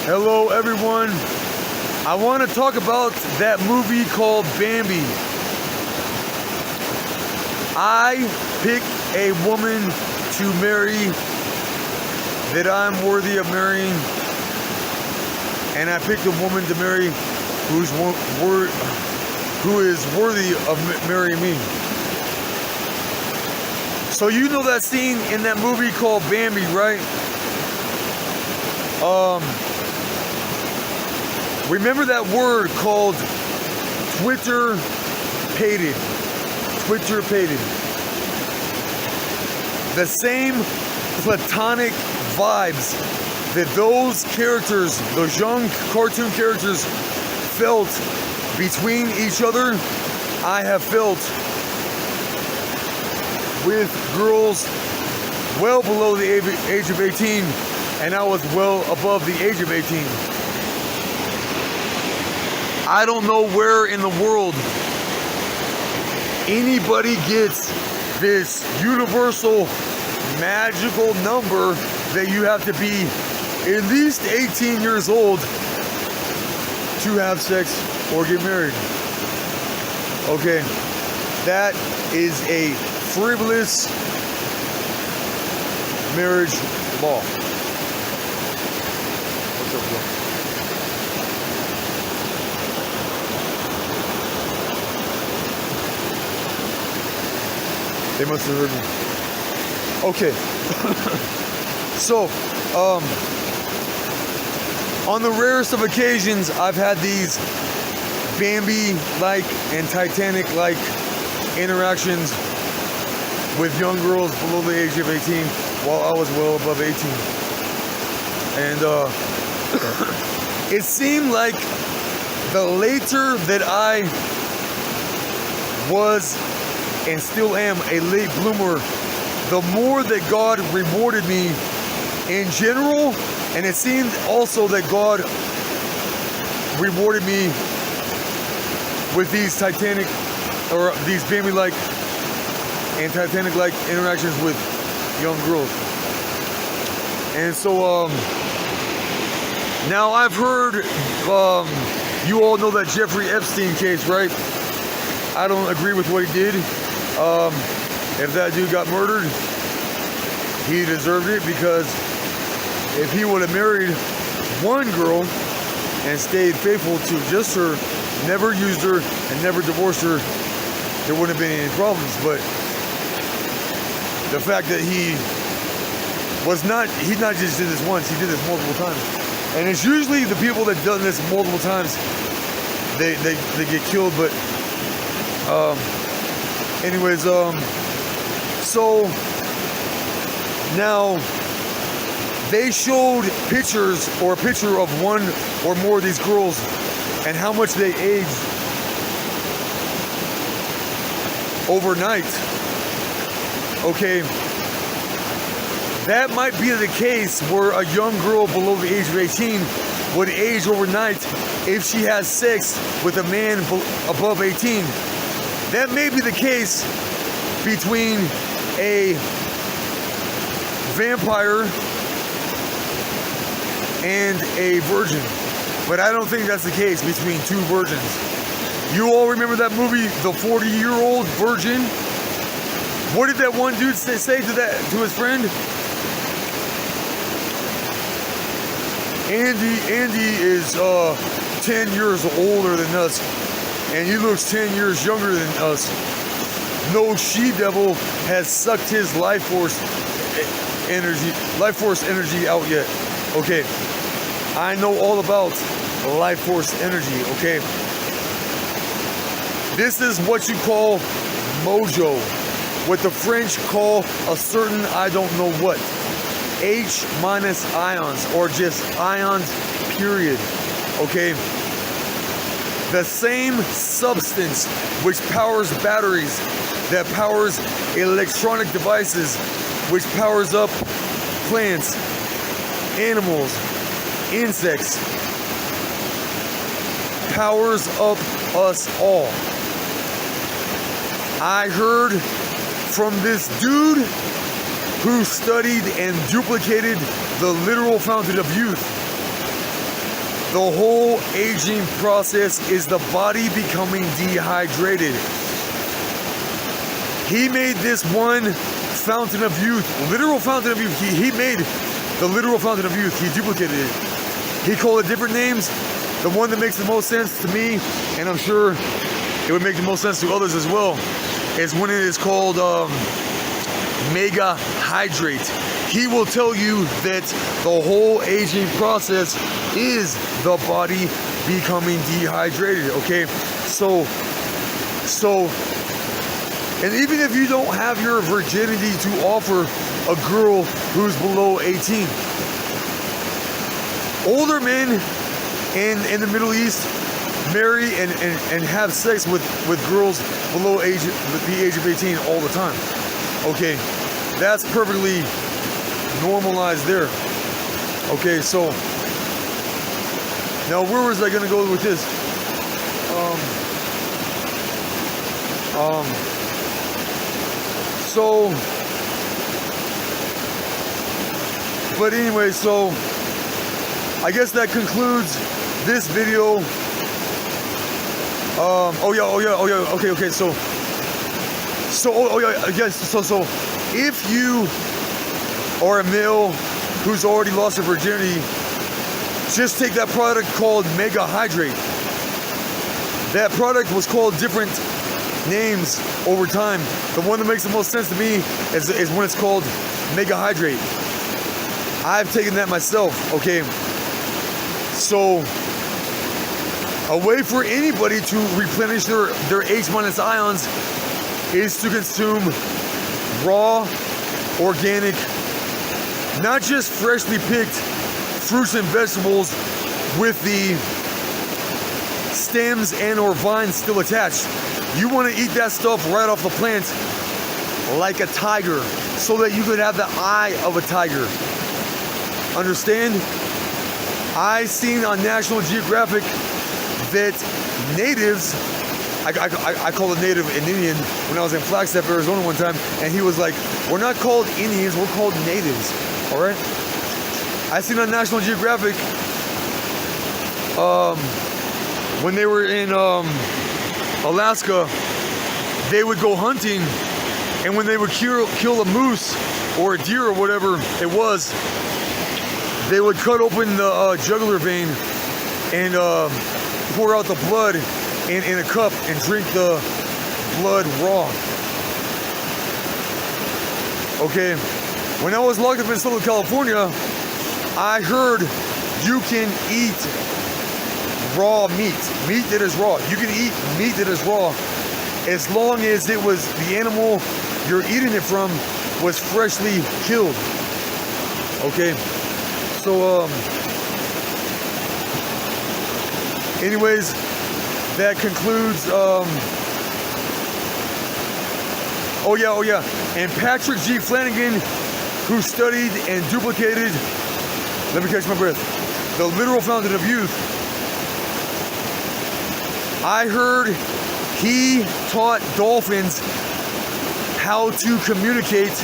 Hello everyone. I want to talk about that movie called Bambi. I pick a woman to marry that I'm worthy of marrying, and I picked a woman to marry who is worthy of marrying me. So you know that scene in that movie called Bambi, right? Remember that word called Twitter-pated. Twitter-pated. The same platonic vibes that those characters, those young cartoon characters, felt between each other, I have felt with girls well below the age of 18, and I was well above the age of 18. I don't know where in the world anybody gets this universal magical number that you have to be at least 18 years old to have sex or get married. Okay, that is a frivolous marriage law. What's up, bro? They must have heard me. Okay. So, on the rarest of occasions, I've had these Bambi-like and Titanic-like interactions with young girls below the age of 18 while I was well above 18. And it seemed like the later that I was and still am a late bloomer, the more that God rewarded me in general, and it seemed also that God rewarded me with these Titanic, or these Bambi-like and Titanic-like interactions with young girls. And so, now I've heard, you all know that Jeffrey Epstein case, right? I don't agree with what he did. If that dude got murdered, he deserved it, because if he would have married one girl and stayed faithful to just her, never used her, and never divorced her, there wouldn't have been any problems. But the fact that he not just did this once, he did this multiple times. And it's usually the people that done this multiple times, they get killed. But anyways, so now they showed pictures, or a picture of one or more of these girls and how much they aged overnight. Okay, that might be the case where a young girl below the age of 18 would age overnight if she has sex with a man above 18. That may be the case between a vampire and a virgin, but I don't think that's the case between two virgins. You all remember that movie, The 40-Year-Old Virgin? What did that one dude say to his friend? Andy is 10 years older than us, and he looks 10 years younger than us. No she-devil has sucked his life force energy out yet. Okay, I know all about life force energy. Okay, this is what you call mojo, what the French call a certain I don't know what, H- ions, or just ions, period. Okay, the same substance which powers batteries, that powers electronic devices, which powers up plants, animals, insects, powers up us all. I heard from this dude who studied and duplicated the literal fountain of youth The whole aging process is the body becoming dehydrated. He made this one fountain of youth, literal fountain of youth. He made the literal fountain of youth. He duplicated it. He called it different names. The one that makes the most sense to me, and I'm sure it would make the most sense to others as well, is when it is called mega hydrate. He will tell you that the whole aging process is the body becoming dehydrated, okay? So, and even if you don't have your virginity to offer a girl who's below 18, older men in the Middle East marry and have sex with girls below the age of 18 all the time. Okay, that's perfectly normalized there. Okay, so now where was I gonna go with this? But anyway, so I guess that concludes this video. Okay. So if you are a male who's already lost their virginity, just take that product called Mega Hydrate. That product was called different names over time. The one that makes the most sense to me is when it's called Mega Hydrate. I've taken that myself, okay? So, a way for anybody to replenish their H- ions is to consume raw, organic, not just freshly picked fruits and vegetables with the stems and or vines still attached. You want to eat that stuff right off the plant like a tiger, so that you could have the eye of a tiger. Understand? I seen on National Geographic that natives, I called a native an Indian when I was in Flagstaff, Arizona one time, and he was like, we're not called Indians, we're called natives, all right? I seen on National Geographic, when they were in Alaska, they would go hunting, and when they would kill a moose or a deer or whatever it was, they would cut open the jugular vein and pour out the blood in a cup and drink the blood raw. Okay, when I was locked up in Southern California, I heard you can eat raw meat that is raw. You can eat meat that is raw as long as it was, the animal you're eating it from was freshly killed. Okay, so anyways, that concludes oh yeah, and Patrick G. Flanagan, who studied and duplicated, let me catch my breath, the literal fountain of youth, I heard he taught dolphins how to communicate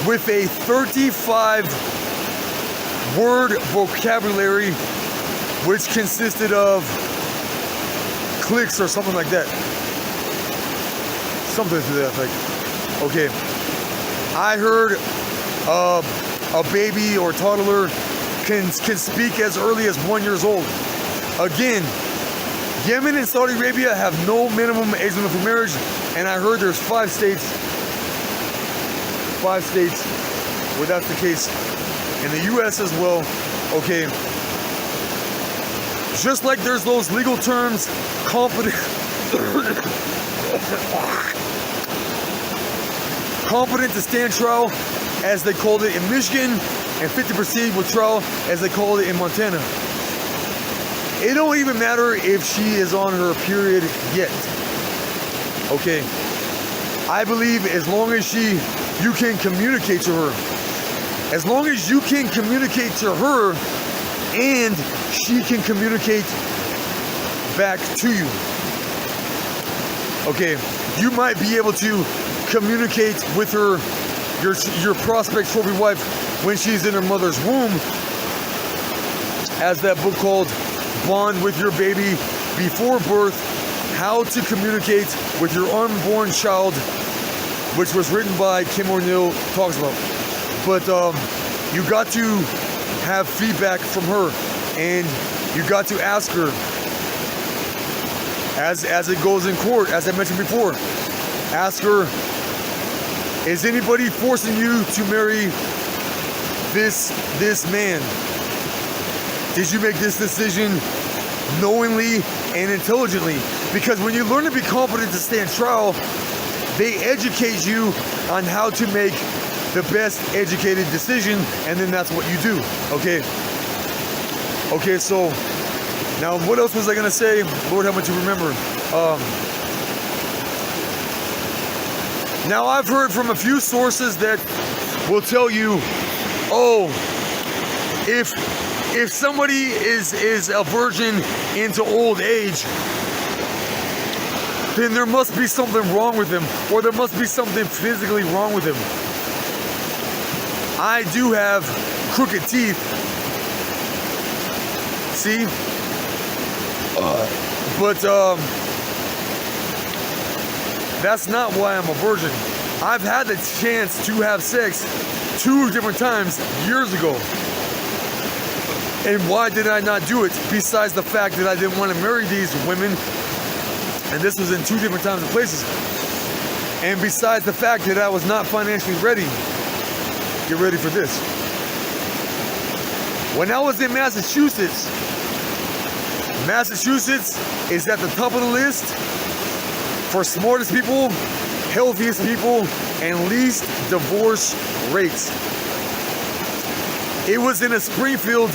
with a 35-word vocabulary, which consisted of clicks or something like that. Something to that effect. Okay. I heard a baby or toddler can speak as early as 1 year old. Again, Yemen and Saudi Arabia have no minimum age limit for marriage, and I heard there's 5 states where that's the case. In the US as well. Okay. Just like there's those legal terms, competent to stand trial, as they called it in Michigan, and fit to proceed with trial, as they called it in Montana. It don't even matter if she is on her period yet. Okay. I believe as long as you can communicate to her. As long as you can communicate to her and she can communicate back to you. Okay, you might be able to communicate with her, your prospect trophy wife, when she's in her mother's womb, as that book called bond with your baby before birth, how to communicate with your unborn child, which was written by Kim O'Neill, talks about. But you got to have feedback from her, and you got to ask her, as it goes in court, as I mentioned before, ask her, is anybody forcing you to marry this man? Did you make this decision knowingly and intelligently? Because when you learn to be competent to stand trial, they educate you on how to make the best educated decision, and then that's what you do. Okay, so now what else was I gonna say? Lord, how much you remember. Now I've heard from a few sources that will tell you, oh, if somebody is a virgin into old age, then there must be something wrong with him, or there must be something physically wrong with him. I do have crooked teeth. See? But that's not why I'm a virgin. I've had the chance to have sex 2 different times years ago. And why did I not do it? Besides the fact that I didn't want to marry these women, and this was in 2 different times and places. And besides the fact that I was not financially ready. Get ready for this. When I was in Massachusetts is at the top of the list for smartest people, healthiest people, and least divorce rates. It was in a Springfield,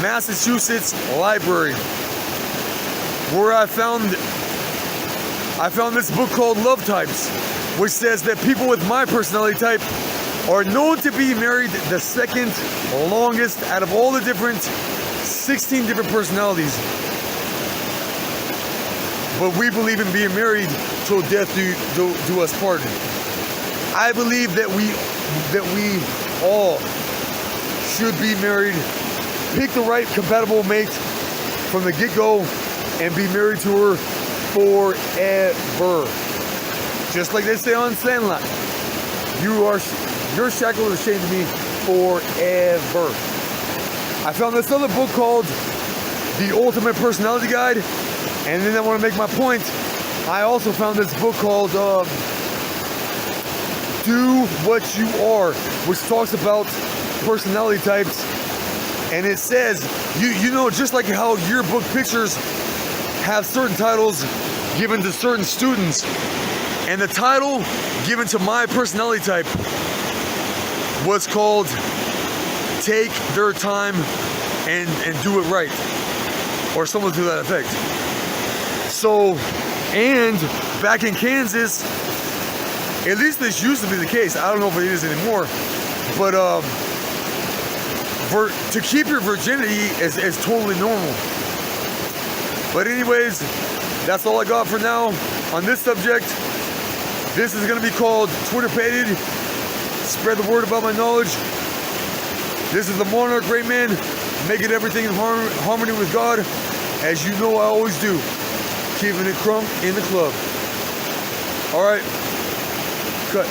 Massachusetts library where I found this book called Love Types, which says that people with my personality type are known to be married the second longest out of all the 16 different personalities. But we believe in being married till death do us part. I believe that we all should be married. Pick the right compatible mate from the get-go and be married to her forever. Just like they say on Sandlot, your shackle is chained to me forever. I found this other book called The Ultimate Personality Guide, and then I want to make my point. I also found this book called Do What You Are, which talks about personality types, and it says, you know, just like how yearbook pictures have certain titles given to certain students, and the title given to my personality type was called Take Their Time and Do It Right, or something to that effect. So, and back in Kansas, at least this used to be the case. I don't know if it is anymore, but to keep your virginity is totally normal. But anyways, that's all I got for now on this subject. This is going to be called Twitter-pated. Spread the word about my knowledge. This is the Monarch Rainman, making everything in harmony with God, as you know I always do. Keeping it crunk in the club. All right, cut.